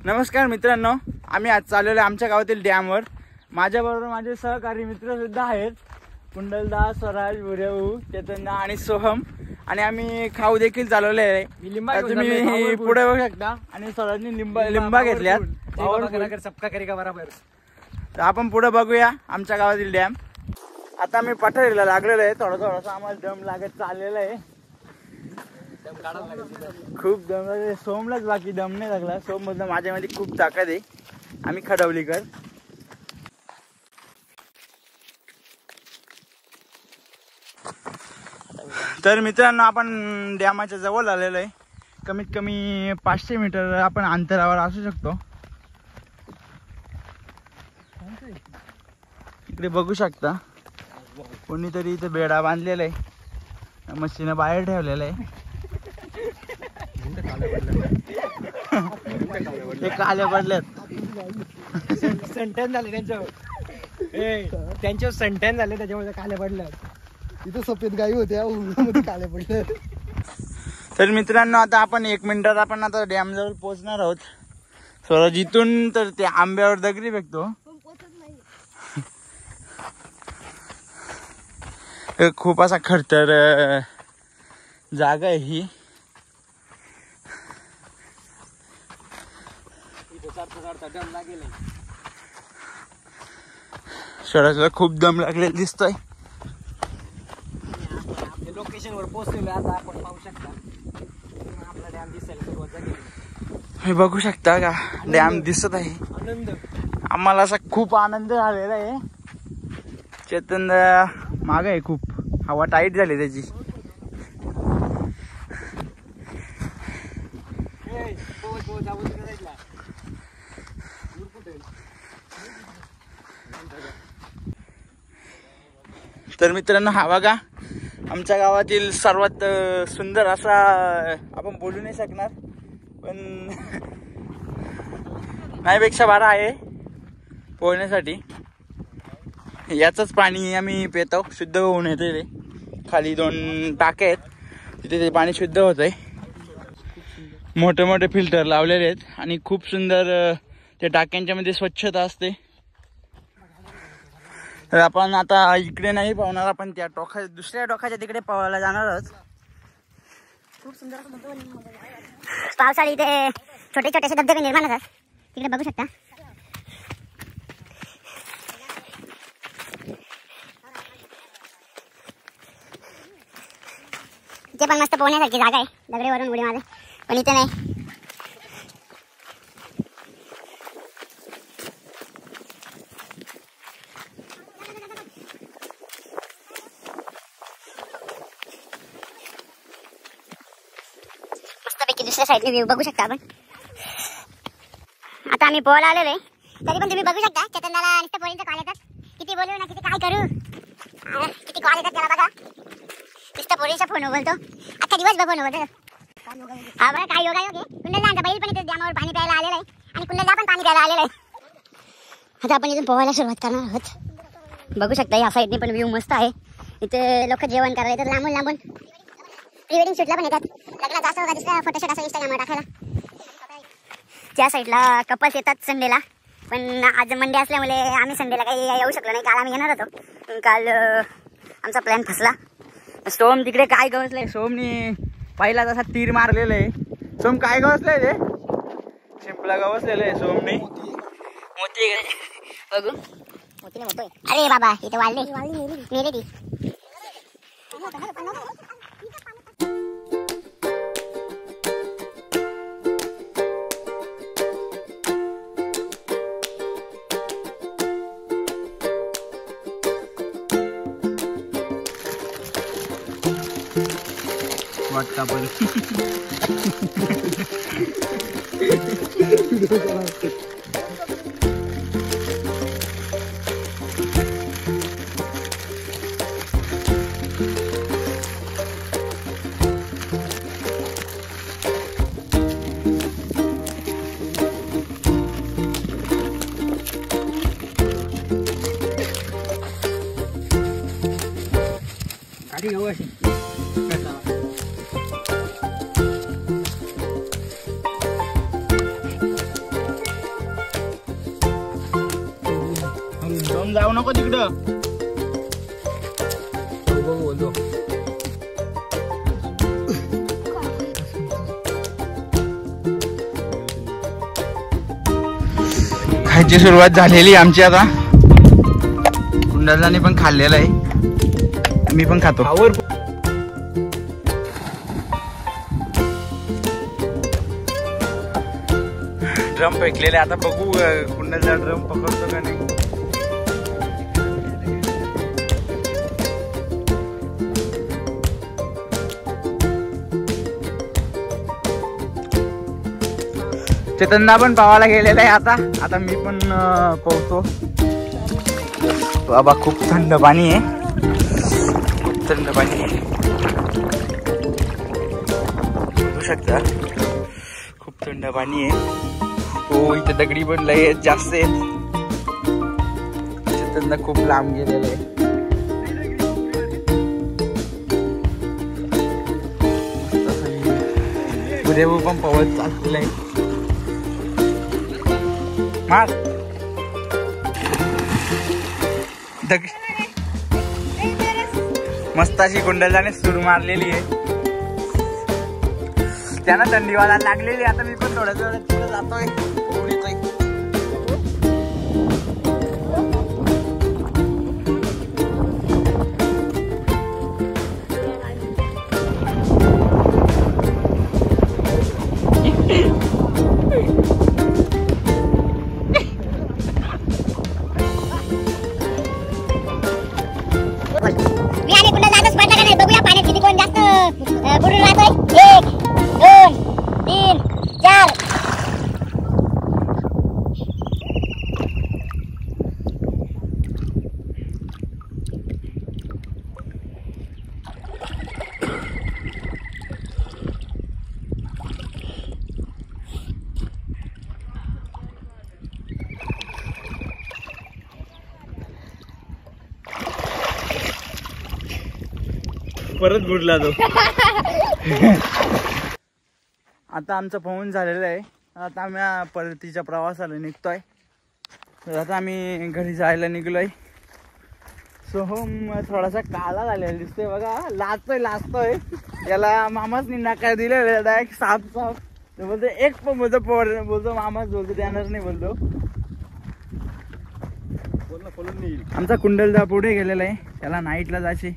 नमस्कार मित्रांनो, आम्ही आज चाललेलो आमच्या गावातील डॅमवर. माझ्याबरोबर माझे सहकारी मित्र सुद्धा आहेत, कुंडलदास, स्वराज, भुरेऊ, चेतन आणि सोहम. आणि आम्ही खाऊ देखील चालवले आहे. तुम्ही पुढे बघू शकता. आणि स्वराजने लिंबा घेतल्यात. तर आपण पुढे बघूया आमच्या गावातील डॅम. आता आम्ही पठारीला लागलेलो आहे. थोडंसं आम्हाला दम लागत चाललेला आहे. खूप दम लागले. सोमलाच बाकी दम नाही लागला. सोम मधलं माझ्यामध्ये खूप ताकद आहे. आम्ही खडवलीकर. तर मित्रांनो, आपण डॅमाच्या जवळ आलेलो आहे. कमीत कमी 500 मीटर आपण अंतरावर असू शकतो. इकडे बघू शकता कोणीतरी इथे बेडा बांधलेला आहे. मशीन बाहेर ठेवलेला आहे. ते काले पडलेत. संटन झाले त्यांच्यावर संटन झाले, त्याच्यामुळे काले पडले. तिथे सफेद गाई होत्या, मध्ये काले पडले. तर मित्रांनो, आता आपण 1 मिनिटात आपण आता डॅम जवळ पोहोचणार आहोत. स्वराज इथून तर ते आंब्यावर दगडी फेकतो. खूप असा खडतर जागा आहे ही. स्वराजला खूप दम लागलेला दिसतोय. लोकेशन वर पोहोचलेलो आता आपण पाहू शकता. आपला डॅम दिसायला सुरुवात झाली. हे बघू शकता का, डॅम दिसत आहे. आनंद आम्हाला असा खूप आनंद झालेला आहे. चेतन माग आहे, खूप हवा टाईट झाली त्याची. तर मित्रांनो, हा बघा आमच्या गावातील सर्वात सुंदर असा, आपण बोलू नाही शकणार पण नाहीपेक्षा बारा आहे पोहण्यासाठी. याचंच पाणी आम्ही पितो. शुद्ध होऊन येते ते. खाली 2 टाके आहेत, तिथे ते पाणी शुद्ध होत आहे. मोठे मोठे फिल्टर लावलेले आहेत आणि खूप सुंदर त्या टाक्यांच्या मध्ये स्वच्छता असते. तर आपण आता इकडे नाही पाहणार, आपण त्या दुसऱ्या टोकाच्या तिकडे पाहायला जाणार आहोत. खूप सुंदर पावसाळी इथे छोटे छोटेसे धबधबे निर्माण होतात. तिकडे बघू शकता. इथे पण मस्त पोहण्यासारखी जागा आहे. दगडेवरून उडी मारले, पण इथे नाही. मस्तपैकी दुसऱ्या साईडने व्ह्यू बघू शकता आपण. आता आम्ही पोहायला आलेलो आहे. तरी पण तुम्ही बघू शकता चेतनला नुसतं पोळींचं कॉल येतात. किती बोलू ना, किती काय करू, किती कॉल येतात त्याला बघा. नुसतं पोळीच्या फोन बोलतो. अख्खा दिवस बघून बोलतो. हा बघा काय योगायोग आहे. कुंडलला बैल पण इथे डॅमावर पाणी प्यायला आलेला आहे आणि कुंडलला पण पाणी प्यायला आलेलं आहे. आता आपण इथून पोहायला सुरुवात करणार आहोत. बघू शकता या साईडने पण व्ह्यू मस्त आहे. इथे लोक जेवण करायला येतात लांबून लांबून. प्री वेडिंग शूटला पण येतात. लग्नात असं बघा दिसतं फोटोशूट असं इंस्टाग्रामवर टाकायला. त्या साईडला कपल्स येतात संडेला, पण आज मंडे असल्यामुळे आम्ही संडेला काही येऊ शकलो नाही. काल आम्ही येणार होतो, काल आमचा प्लॅन फसला. सोम तिकडे काय गवसलंय. सोमनी पहिला तसा तीर मारलेला आहे. सोम काय गवसलंय ते शिंपला गवसलेलं आहे सोमनी. मोती बघू मोतीने मोठोय. अरे बाबा इथे वाळले मेरे ती. वाटता पण गाडी घेऊ अशी. चेतन जाऊ नको तिकडं. बोलतो खायची सुरुवात झालेली आमची आता. कुंडलदाने पण खाल्लेलं आहे, मी पण खातो. ड्रम फेकलेले, आता बघू कुंडलदा ड्रम पकडतो का नाही. चेतनदा पण पावाला गेलेला आहे आता मी पण पोहतो. बाबा खूप थंड पाणी आहे, खूप थंड पाणी आहे, बघू शकता खूप थंड पाणी आहे. हो इथे दगडी पण लय जास्त आहेत. चेतनदा खूप लांब गेलेलं आहे. उद्या पण पवत चाललेलं आहे. मस्त अशी कुंडलदाने सूर मारलेली आहे. त्यांना थंडी वाजायला लागलेली. आता मी पण थोड्या वेळात तिकडे जातोय. मी आणि कुंडलदा स्पर्धा करणार. बघूया पाण्यात किती कोण जास्त बुडून राहतोय. 1 2 3 4. परत बुडला तो. आता आमचं पोहून झालेलं आहे. आता आम्ही परतीच्या प्रवासाला निघतोय. तर आता आम्ही घरी जायला निघलोय. सोहम थोडासा काळा झालेला दिसतोय बघा. लाजतोय याला मामाच नकार दिलेला डायरेक्ट साफ तर बोलतो. एक पण बोलतो मामाच बोलतो, त्यानंच नाही बोलतो. आमचा कुंडलदा पुढे गेलेला आहे, त्याला नाईटला जायचे.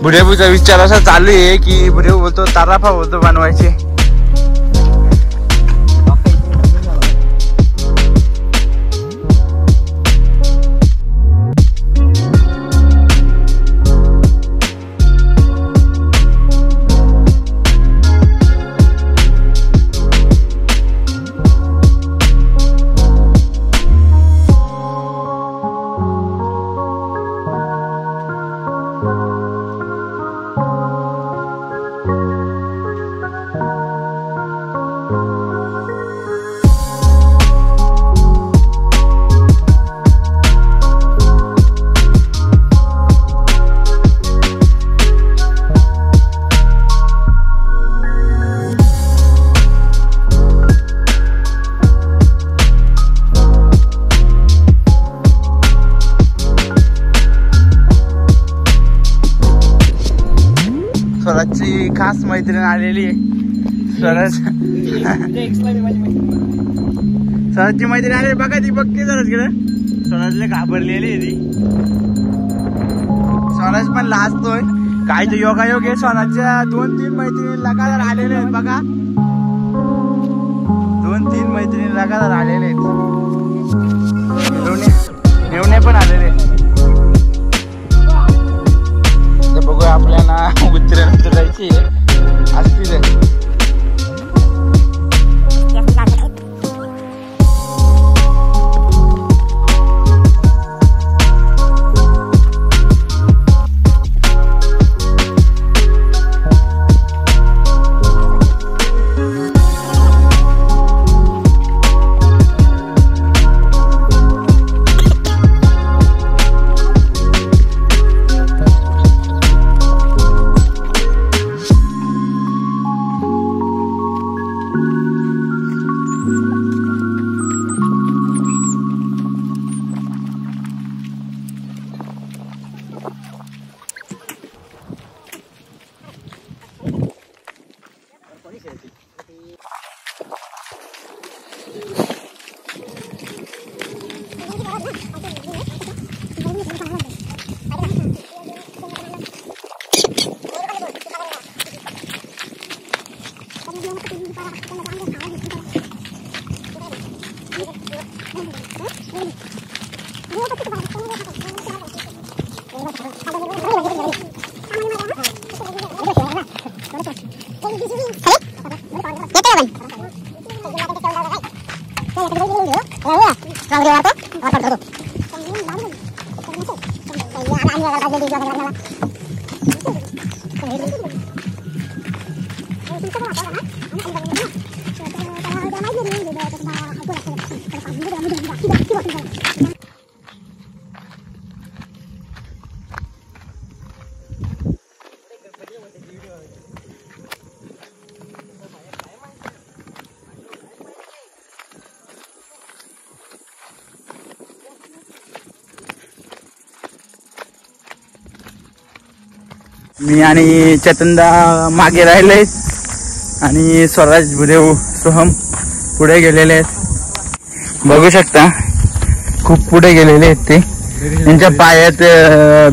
बुढेबूचा विचार असा चालू आहे की बुढेबू बोलतो ताराफा बोलतो बनवायचे. स्वराजची खास मैत्रीण आलेली आहे. स्वराज एक्सला मी माझी मैत्रीण. स्वराजची मैत्रीण आली बघा ती बघते स्वराजकडे. स्वराजला घाबरलेली आहे ती. स्वराज पण लाजतोय. काय तो योगायोग आहे. स्वराजच्या 2-3 मैत्रिणी लगातार आलेले आहेत बघा. 2-3 मैत्रिणी लगातार आलेले आहेत. नेवणे पण आलेले. तर बघूया आपल्याला उतरायला जायची असतील. मी आणि चेतनदा मागे राहिले आणि स्वराज भुदेव सोहम पुढे गेलेले आहेत. बघू शकता खूप पुढे गेलेले आहेत ते. त्यांच्या पायात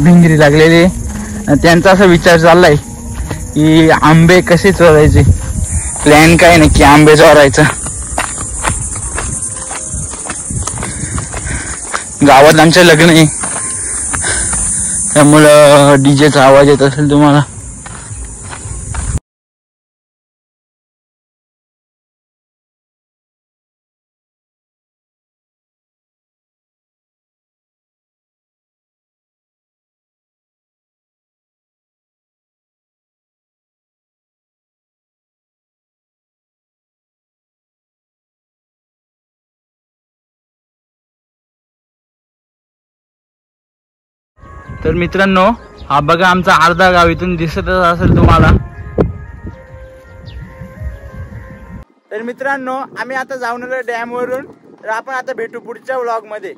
भिंगरी लागलेली. त्यांचा असा विचार चाललाय की आंबे कसे चोरायचे. प्लॅन काय नक्की आंबे चोरायचा. गावात आमचं लग्न आहे त्यामुळं डीजेचा आवाज येत असेल तुम्हाला. तर मित्रांनो हा बघा आमचा अर्धा गाव इथून दिसतच असेल तुम्हाला. तर मित्रांनो आम्ही आता जाऊन आलो डॅम वरून. तर आपण आता भेटू पुढच्या व्लॉग मध्ये.